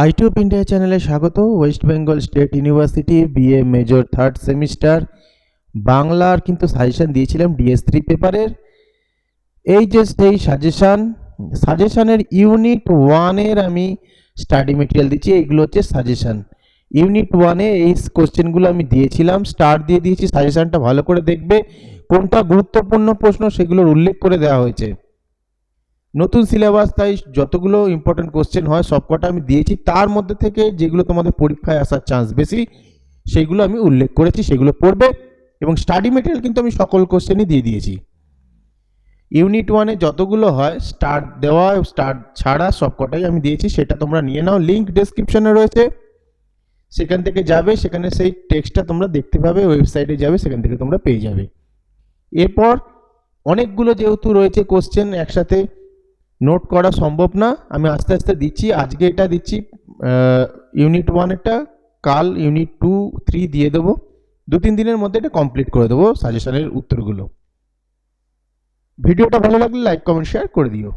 আইটিউব India চ্যানেলে স্বাগত। West Bengal state university BA major third semester বাংলার কিন্তু সাজেশন দিয়েছিলাম DS3 পেপারের। এই যে সেই সাজেশনের ইউনিট 1-এর আমি স্টাডি মেটেরিয়াল দিচ্ছি। এইগুলো হচ্ছে সাজেশন। ইউনিট 1-এ এই কোশ্চেনগুলো আমি দিয়েছিলাম, স্টার দিয়ে দিয়েছি। সাজেশনটা ভালো করে দেখবে, কোনটা গুরুত্বপূর্ণ প্রশ্ন সেগুলোর উল্লেখ করে দেওয়া হয়েছে। নতুন সিলেবাস, তাই যতগুলো ইম্পর্টেন্ট কোশ্চেন হয় সবকটা আমি দিয়েছি। তার মধ্যে থেকে যেগুলো তোমাদের পরীক্ষায় আসার চান্স বেশি সেগুলো আমি উল্লেখ করেছি, সেগুলো পড়বে। এবং স্টাডি মেটেরিয়াল কিন্তু আমি সকল কোশ্চেনই দিয়ে দিয়েছি। ইউনিট 1-এ যতগুলো হয় স্টার্ট দেওয়া স্টার্ট ছাড়া সবকটাই আমি দিয়েছি, সেটা তোমরা নিয়ে নাও। লিঙ্ক ডেসক্রিপশনে রয়েছে, সেখান থেকে যাবে, সেখানে সেই টেক্সটটা তোমরা দেখতে পাবে। ওয়েবসাইটে যাবে, সেখান থেকে তোমরা পেয়ে যাবে। এরপর অনেকগুলো যেহেতু রয়েছে কোশ্চেন, একসাথে নোট করা সম্ভব না, আমি আস্তে আস্তে দিচ্ছি। আজকে এটা দিচ্ছি ইউনিট 1-এরটা, কাল ইউনিট 2, 3 দিয়ে দেবো। 2-3 দিনের মধ্যে এটা কমপ্লিট করে দেবো সাজেশনের উত্তরগুলো। ভিডিওটা ভালো লাগলে লাইক, কমেন্ট, শেয়ার করে দিও।